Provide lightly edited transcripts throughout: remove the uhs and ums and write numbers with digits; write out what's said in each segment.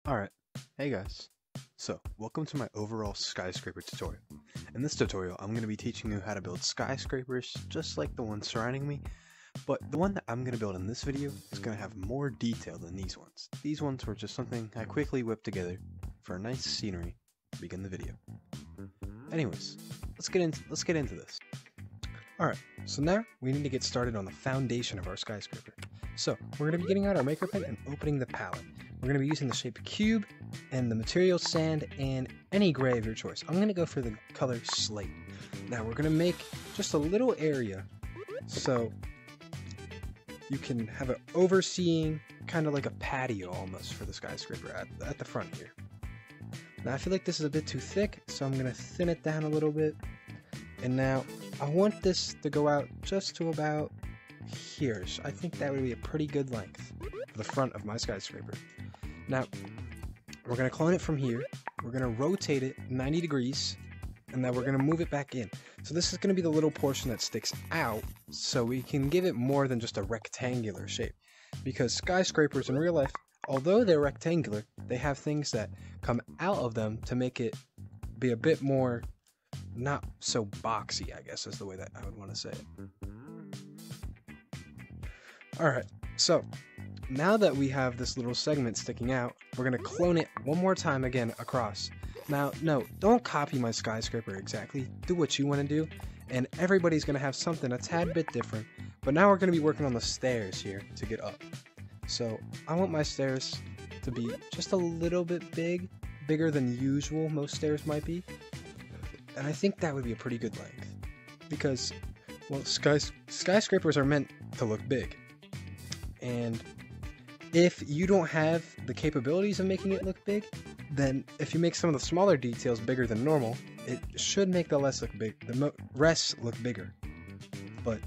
Alright, hey guys. So, welcome to my overall skyscraper tutorial. In this tutorial, I'm going to be teaching you how to build skyscrapers just like the one surrounding me, but the one that I'm going to build in this video is going to have more detail than these ones. These ones were just something I quickly whipped together for a nice scenery to begin the video. Anyways, let's get into this. Alright, so now we need to get started on the foundation of our skyscraper. So, we're going to be getting out our maker pen and opening the palette. We're going to be using the shape cube and the material sand and any gray of your choice. I'm going to go for the color slate. Now we're going to make just a little area so you can have an overseeing, kind of like a patio almost for the skyscraper at the front here. Now I feel like this is a bit too thick, so I'm going to thin it down a little bit. And now I want this to go out just to about here. So I think that would be a pretty good length for the front of my skyscraper. Now, we're going to clone it from here, we're going to rotate it 90 degrees, and then we're going to move it back in. So this is going to be the little portion that sticks out, so we can give it more than just a rectangular shape. Because skyscrapers in real life, although they're rectangular, they have things that come out of them to make it be a bit more, not so boxy, I guess is the way that I would want to say it. Alright, so now that we have this little segment sticking out, we're going to clone it one more time again across. Now, no, don't copy my skyscraper exactly. Do what you want to do, and everybody's going to have something a tad bit different. But now we're going to be working on the stairs here to get up. So, I want my stairs to be just a little bit bigger than usual most stairs might be. And I think that would be a pretty good length. Because, well, skyscrapers are meant to look big. And if you don't have the capabilities of making it look big, then if you make some of the smaller details bigger than normal, it should make the rest look bigger. But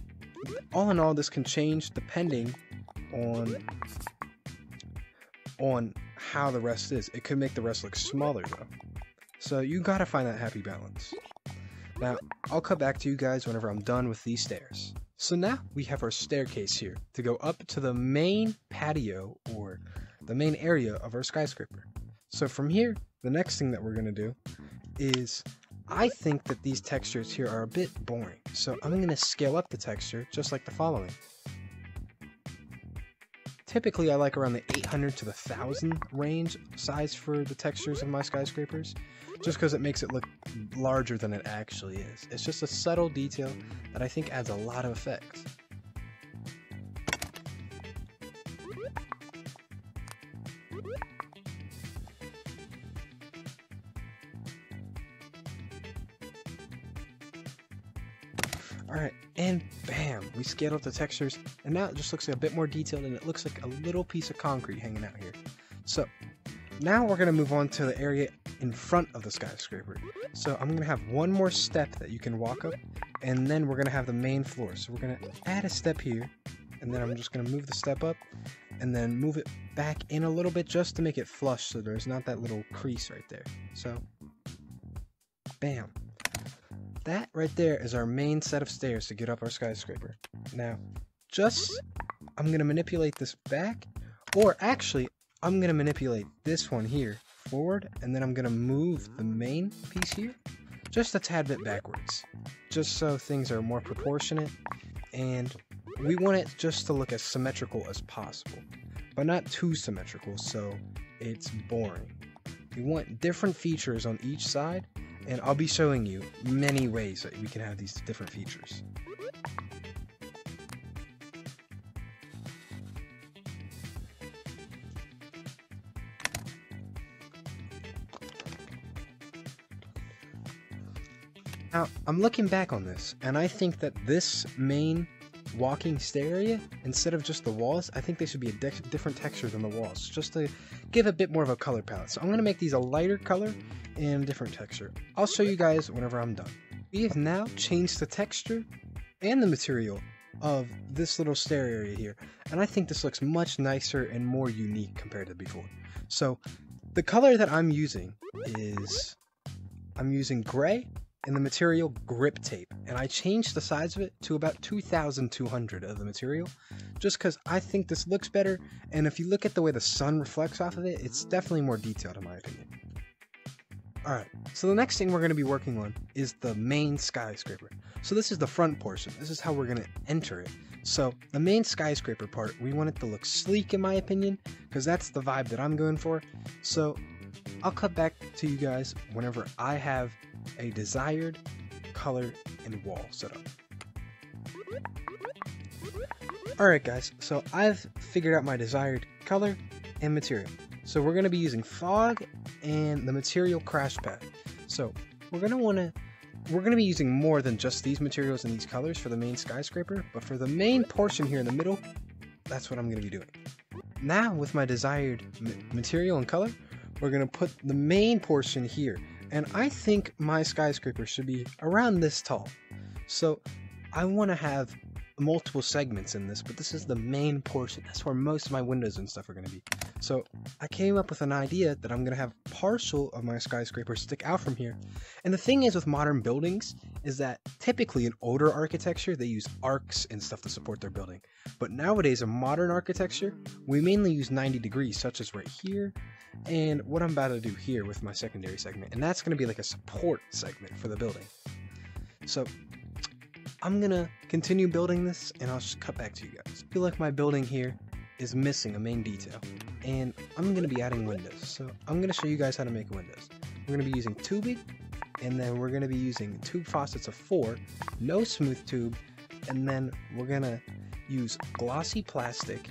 all in all, this can change depending on how the rest is. It could make the rest look smaller though. So you gotta find that happy balance. Now, I'll cut back to you guys whenever I'm done with these stairs. So now we have our staircase here to go up to the main patio or the main area of our skyscraper. So from here, the next thing that we're going to do is, I think that these textures here are a bit boring. So I'm going to scale up the texture just like the following. Typically I like around the 800 to the 1000 range size for the textures of my skyscrapers, just because it makes it look larger than it actually is. It's just a subtle detail that I think adds a lot of effect. Alright, and bam! We scaled up the textures, and now it just looks like a bit more detailed, and it looks like a little piece of concrete hanging out here. So, now we're going to move on to the area in front of the skyscraper. So I'm going to have one more step that you can walk up, and then we're going to have the main floor. So we're going to add a step here, and then I'm just going to move the step up, and then move it back in a little bit just to make it flush so there's not that little crease right there. So, bam. That right there is our main set of stairs to get up our skyscraper. Now, I'm going to manipulate this back, or actually, I'm going to manipulate this one here forward, and then I'm going to move the main piece here just a tad bit backwards, just so things are more proportionate, and we want it just to look as symmetrical as possible, but not too symmetrical so it's boring. We want different features on each side, and I'll be showing you many ways that we can have these different features. Now, I'm looking back on this, and I think that this main walking stair area, instead of just the walls, I think they should be a different texture than the walls, just to give a bit more of a color palette. So I'm going to make these a lighter color and a different texture. I'll show you guys whenever I'm done. We have now changed the texture and the material of this little stair area here, and I think this looks much nicer and more unique compared to before. So the color that I'm using is, I'm using gray, in the material grip tape, and I changed the size of it to about 2,200 of the material, just because I think this looks better, and if you look at the way the sun reflects off of it, it's definitely more detailed in my opinion. Alright, so the next thing we're going to be working on is the main skyscraper. So this is the front portion. This is how we're going to enter it. So the main skyscraper part, we want it to look sleek in my opinion, because that's the vibe that I'm going for. So I'll cut back to you guys whenever I have a desired color and wall set up. Alright guys, so I've figured out my desired color and material. So we're going to be using fog and the material crash pad. So we're going to be using more than just these materials and these colors for the main skyscraper, but for the main portion here in the middle, that's what I'm going to be doing. Now with my desired material and color, we're going to put the main portion here, and I think my skyscraper should be around this tall. So I want to have multiple segments in this, but this is the main portion. That's where most of my windows and stuff are going to be. So I came up with an idea that I'm going to have partial of my skyscraper stick out from here. And the thing is with modern buildings is that typically in older architecture they use arcs and stuff to support their building. But nowadays in modern architecture we mainly use 90 degrees, such as right here and what I'm about to do here with my secondary segment. And that's going to be like a support segment for the building. So I'm gonna continue building this and I'll just cut back to you guys. I feel like my building here is missing a main detail and I'm gonna be adding windows. So I'm gonna show you guys how to make windows. We're gonna be using tubing, and then we're gonna be using tube faucets of 4, no smooth tube, and then we're gonna use glossy plastic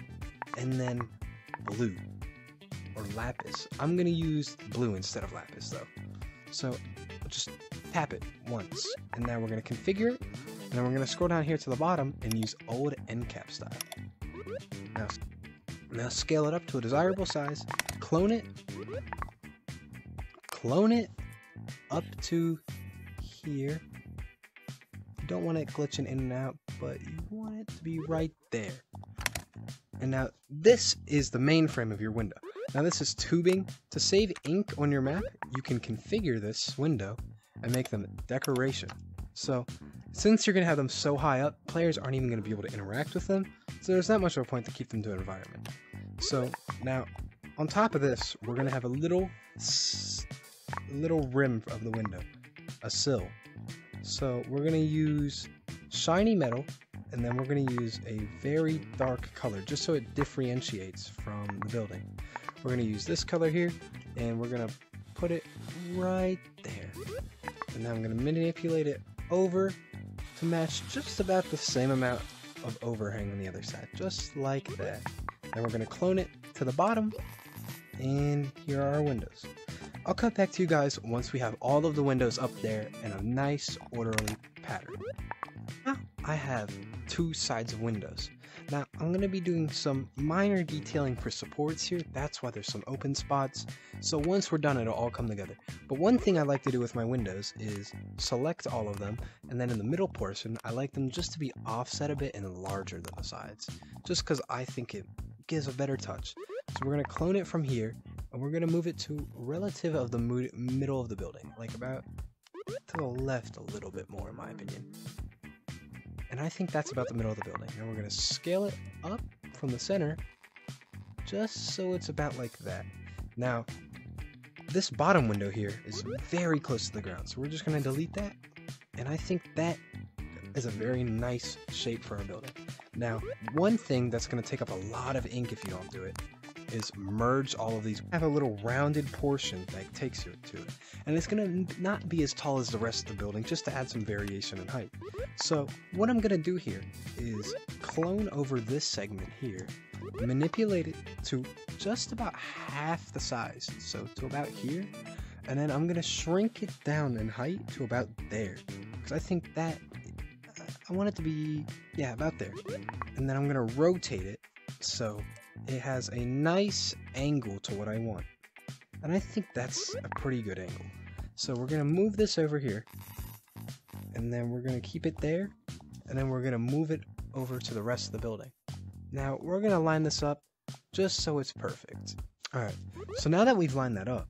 and then blue or lapis. I'm gonna use blue instead of lapis though. So just tap it once and now we're gonna configure it. And then we're going to scroll down here to the bottom and use old end cap style. Now scale it up to a desirable size, clone it up to here. You don't want it glitching in and out, but you want it to be right there. And now this is the main frame of your window. Now this is tubing. To save ink on your map, you can configure this window and make them decoration. So since you're going to have them so high up, players aren't even going to be able to interact with them, so there's not much of a point to keep them to an environment. So now, on top of this, we're going to have a little rim of the window, a sill. So we're going to use shiny metal, and then we're going to use a very dark color, just so it differentiates from the building. We're going to use this color here, and we're going to put it right there. And now I'm going to manipulate it over to match just about the same amount of overhang on the other side, just like that. Then we're going to clone it to the bottom, and here are our windows. I'll cut back to you guys once we have all of the windows up there in a nice orderly pattern. Now I have 2 sides of windows. Now I'm going to be doing some minor detailing for supports here, that's why there's some open spots. So once we're done it'll all come together. But one thing I like to do with my windows is select all of them, and then in the middle portion I like them just to be offset a bit and larger than the sides, just because I think it gives a better touch. So we're going to clone it from here, and we're going to move it to relative of the middle of the building, like about to the left a little bit more in my opinion. And I think that's about the middle of the building. Now we're going to scale it up from the center, just so it's about like that. Now, this bottom window here is very close to the ground, so we're just going to delete that. And I think that is a very nice shape for our building. Now, one thing that's going to take up a lot of ink if you don't do it is merge all of these. Have a little rounded portion that takes you to it, and it's going to not be as tall as the rest of the building, just to add some variation in height. So what I'm going to do here is clone over this segment here, manipulate it to just about half the size, so to about here, and then I'm going to shrink it down in height to about there, because I think that I want it to be, yeah, about there. And then I'm going to rotate it so it has a nice angle to what I want. And I think that's a pretty good angle. So we're going to move this over here, and then we're going to keep it there, and then we're going to move it over to the rest of the building. Now we're going to line this up just so it's perfect. Alright, so now that we've lined that up,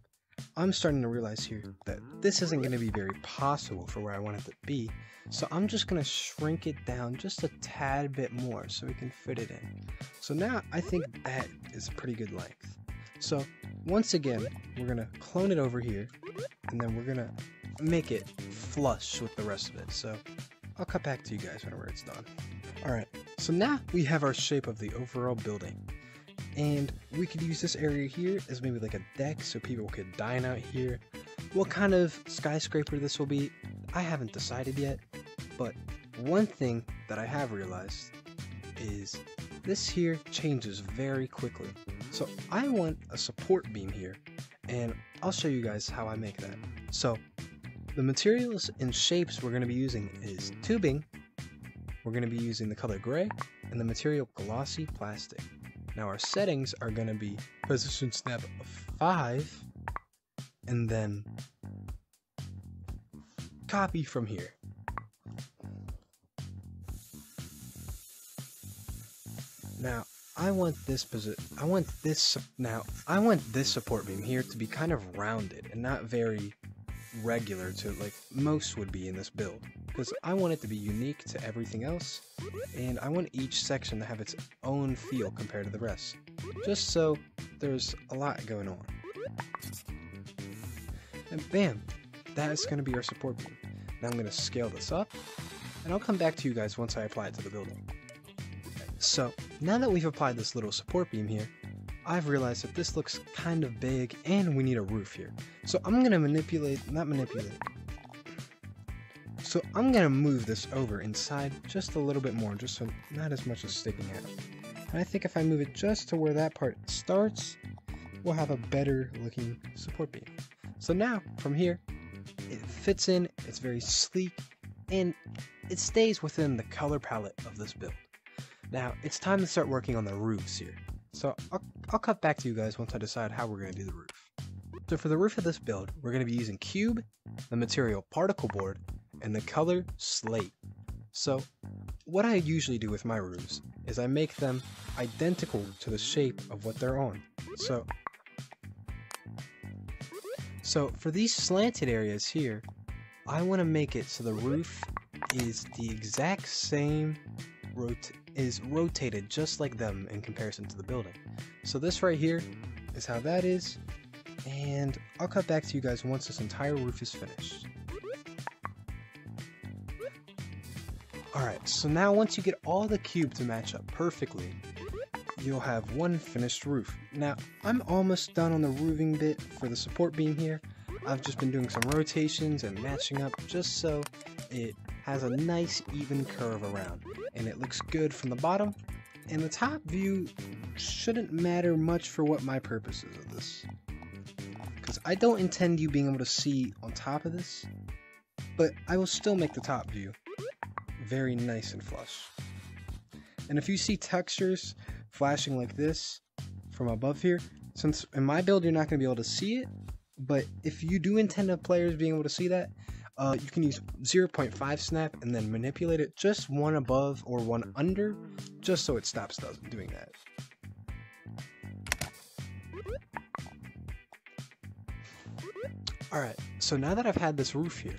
I'm starting to realize here that this isn't going to be very possible for where I want it to be. So I'm just going to shrink it down just a tad bit more so we can fit it in. So now I think that is a pretty good length. So once again, we're going to clone it over here, and then we're going to make it flush with the rest of it. So I'll cut back to you guys whenever it's done. Alright, so now we have our shape of the overall building. And we could use this area here as maybe like a deck so people could dine out here. What kind of skyscraper this will be, I haven't decided yet. But one thing that I have realized is this here changes very quickly. So I want a support beam here, and I'll show you guys how I make that. So the materials and shapes we're going to be using is tubing. We're going to be using the color gray and the material glossy plastic. Now our settings are going to be position snap of 5 and then copy from here. Now I want this support beam here to be kind of rounded and not very regular to like most would be in this build, because I want it to be unique to everything else, and I want each section to have its own feel compared to the rest, just so there's a lot going on. And bam, that is going to be our support beam. Now I'm going to scale this up, and I'll come back to you guys once I apply it to the building. So now that we've applied this little support beam here, I've realized that this looks kind of big and we need a roof here. So I'm going to So I'm going to move this over inside just a little bit more, just so not as much is sticking out. And I think if I move it just to where that part starts, we'll have a better looking support beam. So now from here, it fits in, it's very sleek, and it stays within the color palette of this build. Now it's time to start working on the roofs here. So I'll cut back to you guys once I decide how we're going to do the roof. So for the roof of this build, we're going to be using cube, the material particle board, and the color slate. So what I usually do with my roofs is I make them identical to the shape of what they're on. So for these slanted areas here, I want to make it so the roof is the exact same is rotated just like them in comparison to the building. So this right here is how that is, and I'll cut back to you guys once this entire roof is finished. Alright, so now once you get all the cube to match up perfectly, you'll have one finished roof. Now I'm almost done on the roofing bit for the support beam here. I've just been doing some rotations and matching up just so it has a nice even curve around, and it looks good from the bottom, and the top view shouldn't matter much for what my purpose is of this, because I don't intend you being able to see on top of this, but I will still make the top view very nice and flush. And if you see textures flashing like this from above here, since in my build you're not going to be able to see it, but if you do intend of players being able to see that, you can use 0.5 snap and then manipulate it just one above or one under, just so it stops doing that. Alright, so now that I've had this roof here,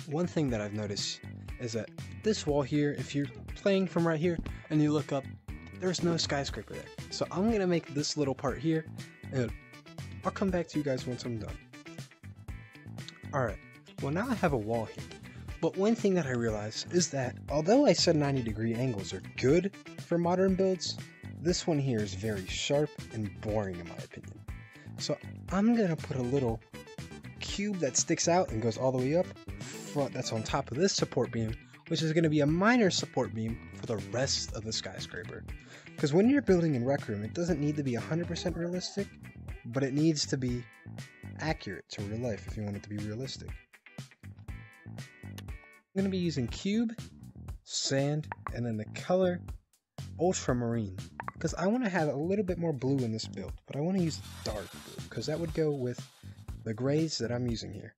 one thing that I've noticed is that this wall here, if you're playing from right here and you look up, there's no skyscraper there. So I'm going to make this little part here, and I'll come back to you guys once I'm done. Alright. Well, now I have a wall here, but one thing that I realized is that although I said 90-degree angles are good for modern builds, this one here is very sharp and boring in my opinion. So I'm going to put a little cube that sticks out and goes all the way up front that's on top of this support beam, which is going to be a minor support beam for the rest of the skyscraper. Because when you're building in RecRoom, it doesn't need to be 100% realistic, but it needs to be accurate to real life if you want it to be realistic. I'm going to be using cube, sand, and then the color ultramarine, because I want to have a little bit more blue in this build, but I want to use dark blue because that would go with the grays that I'm using here.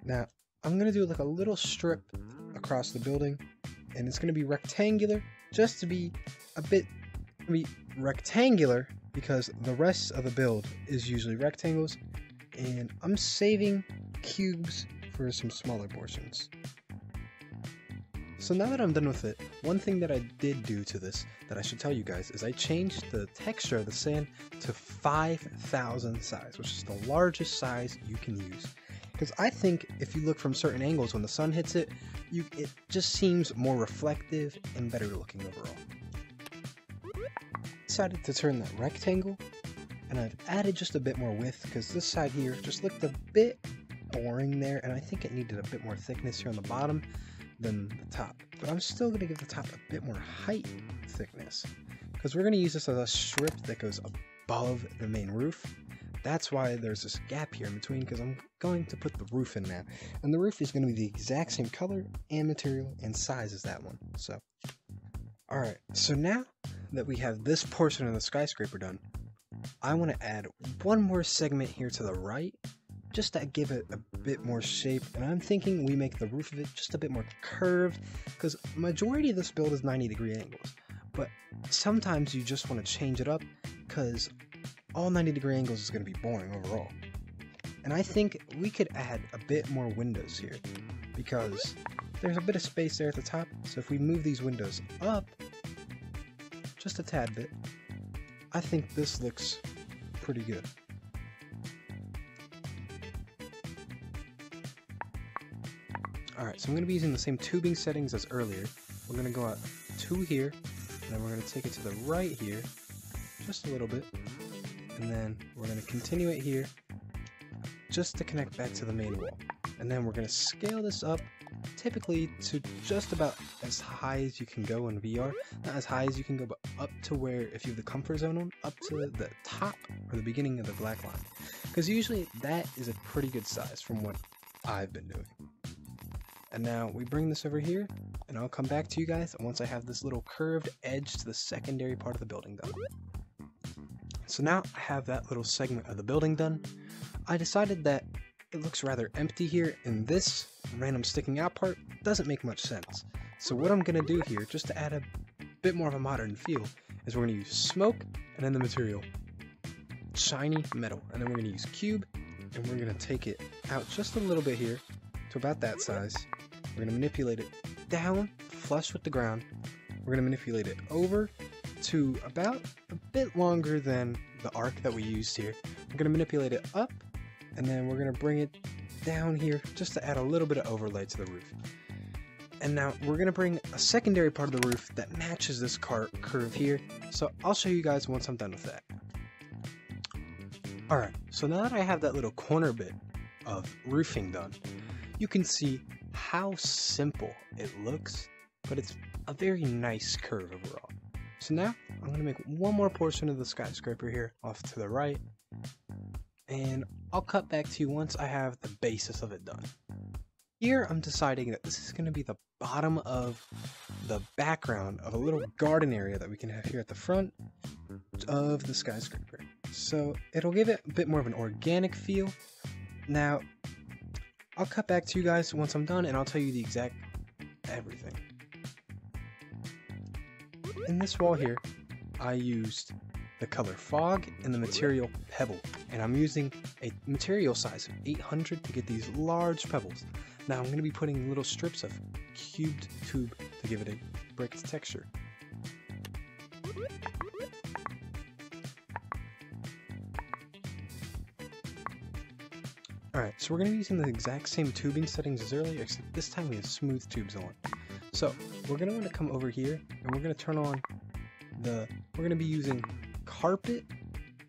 Now I'm going to do like a little strip across the building, and it's going to be rectangular, just to be a bit rectangular, because the rest of the build is usually rectangles, and I'm saving cubes for some smaller portions. So now that I'm done with it, one thing that I did do to this that I should tell you guys is I changed the texture of the sand to 5,000 size, which is the largest size you can use. Because I think if you look from certain angles when the sun hits it, it just seems more reflective and better looking overall. Decided to turn that rectangle, and I've added just a bit more width because this side here just looked a bit boring there, and I think it needed a bit more thickness here on the bottom than the top. But I'm still going to give the top a bit more height thickness because we're going to use this as a strip that goes above the main roof. That's why there's this gap here in between, because I'm going to put the roof in now, and the roof is going to be the exact same color and material and size as that one. So alright, so now that we have this portion of the skyscraper done, I want to add one more segment here to the right just to give it a bit more shape, and I'm thinking we make the roof of it just a bit more curved, because majority of this build is 90-degree angles, but sometimes you just want to change it up because all 90-degree angles is going to be boring overall. And I think we could add a bit more windows here because there's a bit of space there at the top, so if we move these windows up just a tad bit, I think this looks pretty good. Alright, so I'm going to be using the same tubing settings as earlier. We're going to go out 2 here, and then we're going to take it to the right here, just a little bit, and then we're going to continue it here, just to connect back to the main wall. And then we're going to scale this up, typically to just about as high as you can go in VR. Not as high as you can go, but up to where, if you have the comfort zone on, up to the top or the beginning of the black line. Because usually that is a pretty good size from what I've been doing. And now we bring this over here, and I'll come back to you guys once I have this little curved edge to the secondary part of the building done. So now I have that little segment of the building done. I decided that it looks rather empty here, and this random sticking out part doesn't make much sense. So what I'm going to do here, just to add a bit more of a modern feel, is we're going to use smoke, and then the material shiny metal, and then we're going to use cube, and we're going to take it out just a little bit here to about that size. We're going to manipulate it down flush with the ground. We're going to manipulate it over to about a bit longer than the arc that we used here. We're going to manipulate it up, and then we're going to bring it down here just to add a little bit of overlay to the roof. And now we're going to bring a secondary part of the roof that matches this curve here. So I'll show you guys once I'm done with that. Alright, so now that I have that little corner bit of roofing done, you can see how simple it looks, but it's a very nice curve overall. So now I'm going to make one more portion of the skyscraper here off to the right, and I'll cut back to you once I have the basis of it done. Here I'm deciding that this is going to be the bottom of the background of a little garden area that we can have here at the front of the skyscraper. So it'll give it a bit more of an organic feel. Now I'll cut back to you guys once I'm done, and I'll tell you the exact everything. In this wall here, I used the color fog and the material pebble, and I'm using a material size of 800 to get these large pebbles. Now I'm going to be putting little strips of cubed tube to give it a brick texture. Alright, so we're going to be using the exact same tubing settings as earlier, except this time we have smooth tubes on. So we're going to want to come over here, and we're going to turn on we're going to be using carpet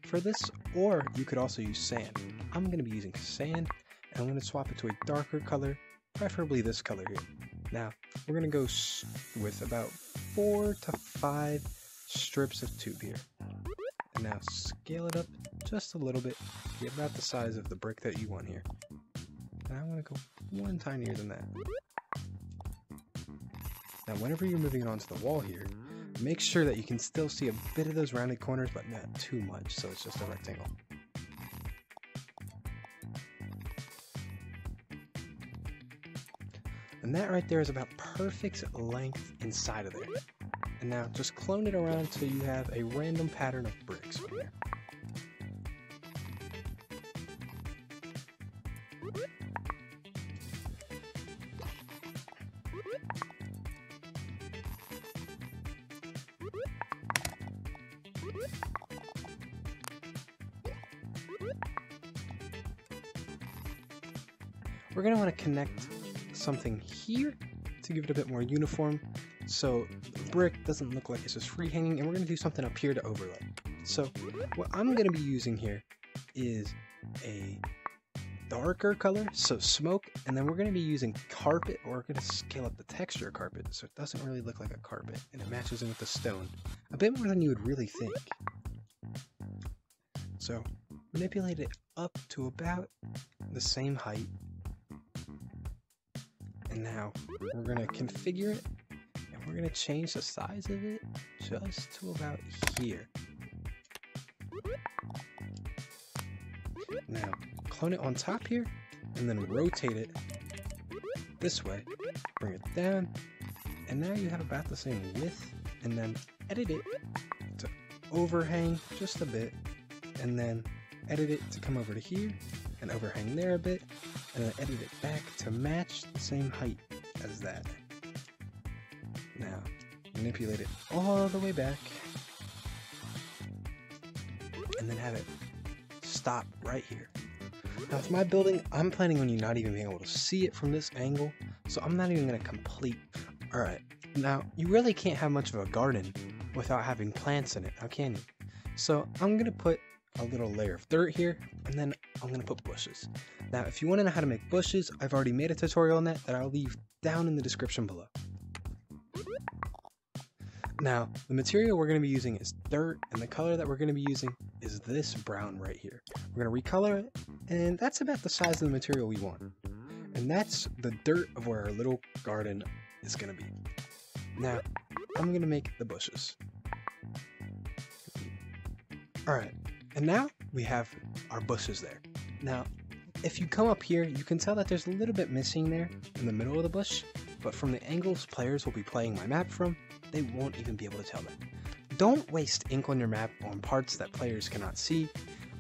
for this, or you could also use sand. I'm going to be using sand, and I'm going to swap it to a darker color, preferably this color here. Now, we're going to go with about 4 to 5 strips of tube here. And now scale it up just a little bit to get about the size of the brick that you want here. And I want to go one tinier than that. Now whenever you're moving it onto the wall here, make sure that you can still see a bit of those rounded corners, but not too much, so it's just a rectangle. And that right there is about perfect length inside of there. And now just clone it around until you have a random pattern of bricks from there. We're going to want to connect something here to give it a bit more uniform, so the brick doesn't look like it's just free hanging, and we're going to do something up here to overlay. So what I'm going to be using here is a darker color, so smoke, and then we're going to be using carpet, or we're going to scale up the texture of carpet so it doesn't really look like a carpet, and it matches in with the stone a bit more than you would really think. So manipulate it up to about the same height. And now we're going to configure it, and we're going to change the size of it just to about here. Now clone it on top here, and then rotate it this way, bring it down, and now you have about the same width, and then edit it to overhang just a bit, and then edit it to come over to here, and overhang there a bit, and then edit it back to match the same height as that. Now, manipulate it all the way back, and then have it stop right here. Now with my building, I'm planning on you not even being able to see it from this angle, so I'm not even going to complete. Alright, now you really can't have much of a garden without having plants in it, now can you? So I'm going to put a little layer of dirt here, and then I'm going to put bushes. Now if you want to know how to make bushes, I've already made a tutorial on that I'll leave down in the description below. Now the material we're going to be using is dirt, and the color that we're going to be using is this brown right here. We're going to recolor it, and that's about the size of the material we want. And that's the dirt of where our little garden is going to be. Now I'm going to make the bushes. Alright, and now we have our bushes there. Now, if you come up here, you can tell that there's a little bit missing there in the middle of the bush, but from the angles players will be playing my map from, they won't even be able to tell that. Don't waste ink on your map on parts that players cannot see,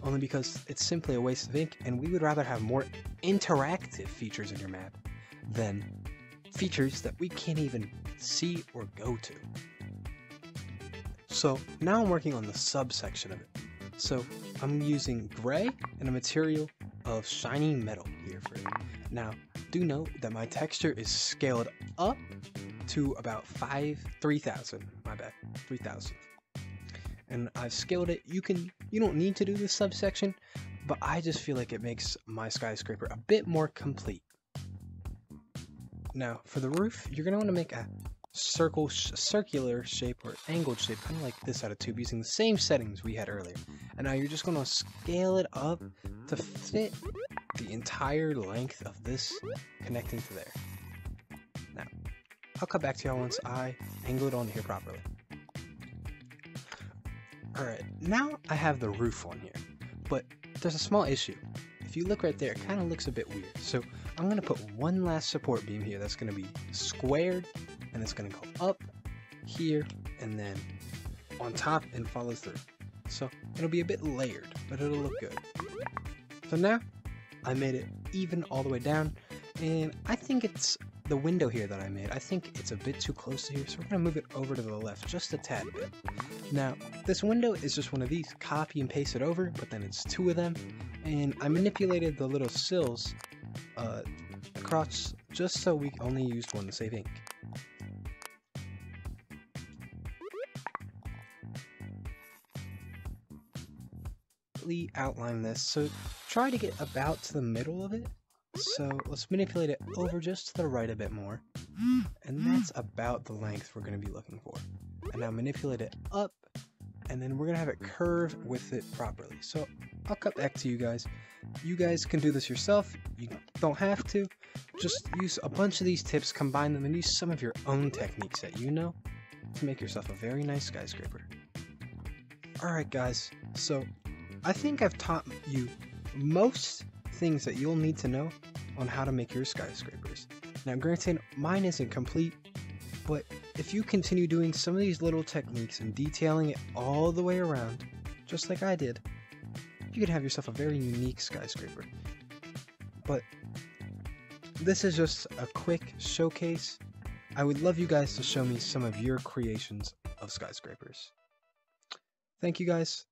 only because it's simply a waste of ink, and we would rather have more interactive features in your map than features that we can't even see or go to. So now I'm working on the subsection of it. So I'm using gray and a material of shiny metal here for it. Now do note that my texture is scaled up to about 3,000, my bad, 3,000. And I've scaled it. You don't need to do this subsection, but I just feel like it makes my skyscraper a bit more complete. Now for the roof, you're going to want to make a circular shape or angled shape, kind of like this out of tube, using the same settings we had earlier. And now you're just going to scale it up to fit the entire length of this connecting to there. Now I'll cut back to y'all once I angle it on here properly. Alright, now I have the roof on here, but there's a small issue. If you look right there, it kind of looks a bit weird. So I'm going to put one last support beam here that's going to be squared, and it's going to go up here and then on top and follow through. So it'll be a bit layered, but it'll look good. So now I made it even all the way down, and I think it's the window here that I made. I think it's a bit too close to here, so we're going to move it over to the left just a tad bit. Now this window is just one of these, copy and paste it over, but then it's two of them, and I manipulated the little sills across just so we only used one to save ink. Outline this, so try to get about to the middle of it. So let's manipulate it over just to the right a bit more, and that's about the length we're going to be looking for. And now manipulate it up, and then we're going to have it curve with it properly. So I'll cut back to you guys. You guys can do this yourself. You don't have to. Just use a bunch of these tips, combine them, and use some of your own techniques that you know to make yourself a very nice skyscraper. Alright guys, so I think I've taught you most things that you'll need to know on how to make your skyscrapers. Now granted, mine isn't complete, but if you continue doing some of these little techniques and detailing it all the way around, just like I did, you could have yourself a very unique skyscraper. but this is just a quick showcase. I would love you guys to show me some of your creations of skyscrapers. Thank you guys.